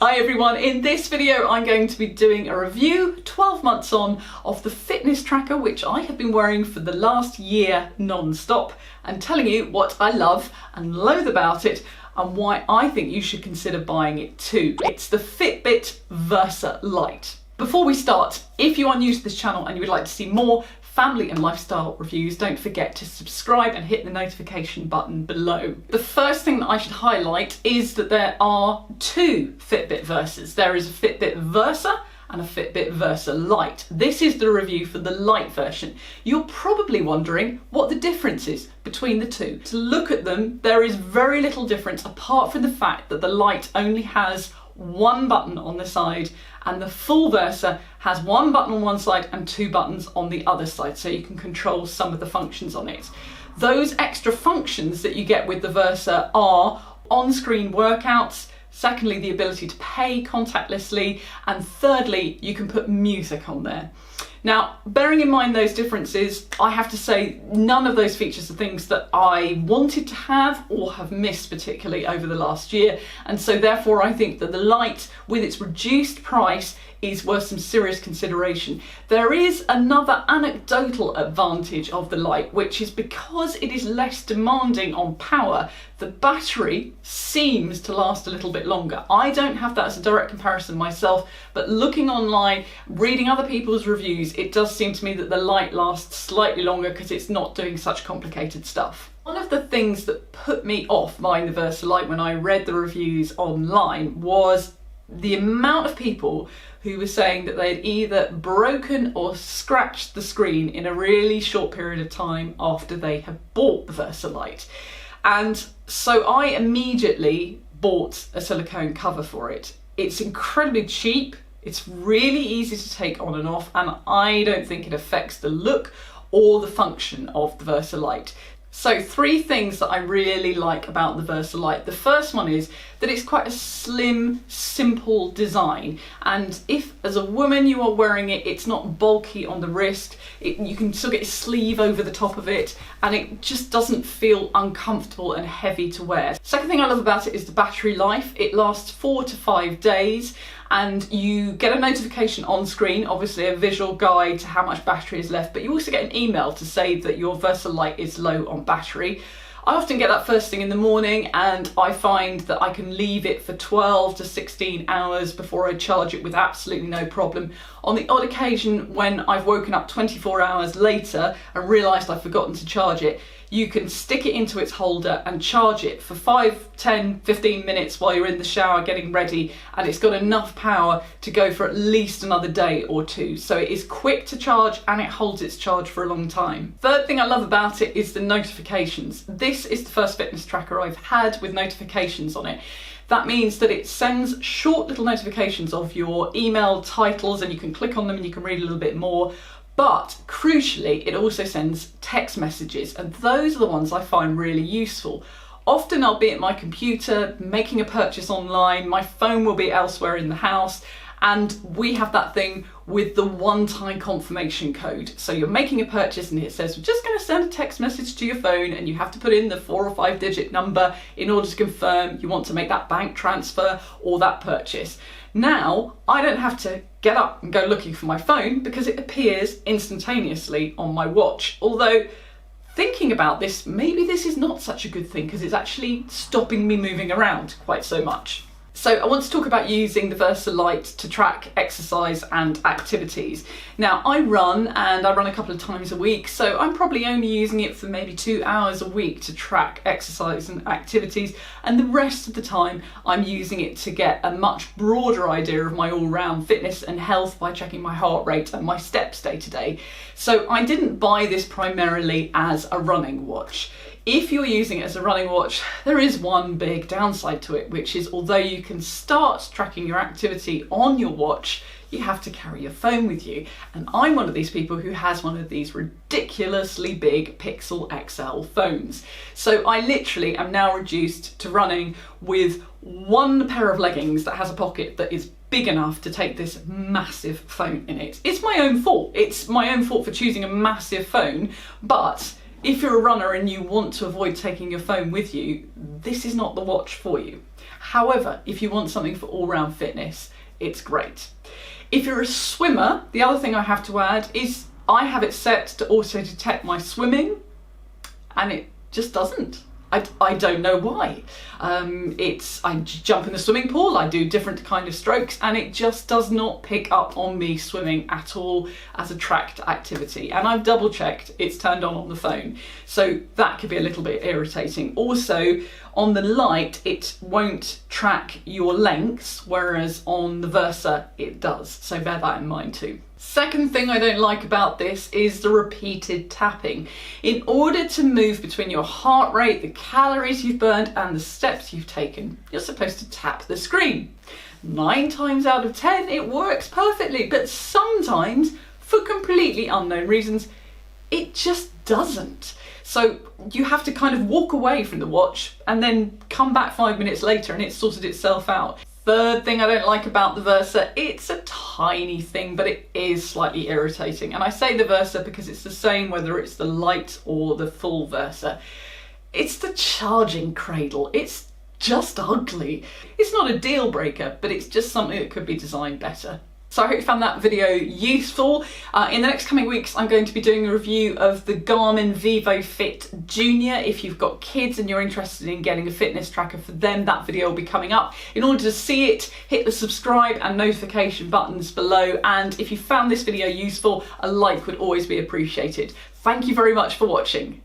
Hi everyone, in this video I'm going to be doing a review 12 months on of the fitness tracker which I have been wearing for the last year non-stop and telling you what I love and loathe about it and why I think you should consider buying it too. It's the Fitbit Versa Lite. Before we start, if you are new to this channel and you would like to see more family and lifestyle reviews, don't forget to subscribe and hit the notification button below. The first thing that I should highlight is that there are two Fitbit Versas. There is a Fitbit Versa and a Fitbit Versa Lite. This is the review for the Lite version. You're probably wondering what the difference is between the two. To look at them, there is very little difference apart from the fact that the Lite only has one button on the side and the full Versa has one button on one side and two buttons on the other side, so you can control some of the functions on it. Those extra functions that you get with the Versa are on-screen workouts, secondly the ability to pay contactlessly, and thirdly you can put music on there. Now, bearing in mind those differences, I have to say none of those features are things that I wanted to have or have missed particularly over the last year, and so therefore I think that the Lite, with its reduced price, is worth some serious consideration. There is another anecdotal advantage of the Lite, which is because it is less demanding on power, the battery seems to last a little bit longer. I don't have that as a direct comparison myself, but looking online, reading other people's reviews, it does seem to me that the Lite lasts slightly longer because it's not doing such complicated stuff. One of the things that put me off buying the Versa Lite when I read the reviews online was the amount of people who were saying that they'd either broken or scratched the screen in a really short period of time after they had bought the Versa Lite. And so I immediately bought a silicone cover for it. It's incredibly cheap, it's really easy to take on and off, and I don't think it affects the look or the function of the Versa Lite. So three things that I really like about the Versa Lite. The first one is that it's quite a slim, simple design, and if as a woman you are wearing it, it's not bulky on the wrist, you can still get a sleeve over the top of it, and it just doesn't feel uncomfortable and heavy to wear. Second thing I love about it is the battery life. It lasts 4 to 5 days, and you get a notification on screen, obviously a visual guide to how much battery is left, but you also get an email to say that your Versa Lite is low on battery. I often get that first thing in the morning, and I find that I can leave it for 12 to 16 hours before I charge it with absolutely no problem. On the odd occasion when I've woken up 24 hours later and realised I've forgotten to charge it, you can stick it into its holder and charge it for 5, 10, 15 minutes while you're in the shower getting ready, and it's got enough power to go for at least another day or two. So it is quick to charge and it holds its charge for a long time. Third thing I love about it is the notifications. This is the first fitness tracker I've had with notifications on it. That means that it sends short little notifications of your email titles, and you can click on them and you can read a little bit more. But crucially, it also sends text messages, and those are the ones I find really useful. Often I'll be at my computer making a purchase online, my phone will be elsewhere in the house, and we have that thing with the one-time confirmation code. So you're making a purchase and it says, we're just going to send a text message to your phone, and you have to put in the 4 or 5 digit number in order to confirm you want to make that bank transfer or that purchase. Now, I don't have to get up and go looking for my phone because it appears instantaneously on my watch. Although, thinking about this, maybe this is not such a good thing because it's actually stopping me moving around quite so much. So I want to talk about using the Versa Lite to track exercise and activities. Now I run, and I run a couple of times a week, so I'm probably only using it for maybe 2 hours a week to track exercise and activities, and the rest of the time I'm using it to get a much broader idea of my all-round fitness and health by checking my heart rate and my steps day to day. So I didn't buy this primarily as a running watch. If you're using it as a running watch, there is one big downside to it, which is although you can start tracking your activity on your watch, you have to carry your phone with you. And I'm one of these people who has one of these ridiculously big Pixel XL phones. So I literally am now reduced to running with one pair of leggings that has a pocket that is big enough to take this massive phone in it. It's my own fault. It's my own fault for choosing a massive phone, but If you're a runner and you want to avoid taking your phone with you, this is not the watch for you. However, if you want something for all-round fitness, it's great. If you're a swimmer, the other thing I have to add is I have it set to auto detect my swimming, and it just doesn't. I don't know why. I jump in the swimming pool, I do different kind of strokes, and it just does not pick up on me swimming at all as a tracked activity. And I've double checked, it's turned on the phone. So that could be a little bit irritating. Also, on the Lite, it won't track your lengths, whereas on the Versa, it does. So bear that in mind too. Second thing I don't like about this is the repeated tapping. In order to move between your heart rate, the calories you've burned, and the steps you've taken, you're supposed to tap the screen. 9 times out of 10, it works perfectly, but sometimes, for completely unknown reasons, it just doesn't. So you have to kind of walk away from the watch and then come back 5 minutes later and it's sorted itself out. Third thing I don't like about the Versa, it's a tiny thing, but it is slightly irritating. And I say the Versa because it's the same whether it's the Lite or the full Versa. It's the charging cradle. It's just ugly. It's not a deal breaker, but it's just something that could be designed better. So I hope you found that video useful. In the next coming weeks, I'm going to be doing a review of the Garmin VivoFit Junior. If you've got kids and you're interested in getting a fitness tracker for them, that video will be coming up. In order to see it, hit the subscribe and notification buttons below. And if you found this video useful, a like would always be appreciated. Thank you very much for watching.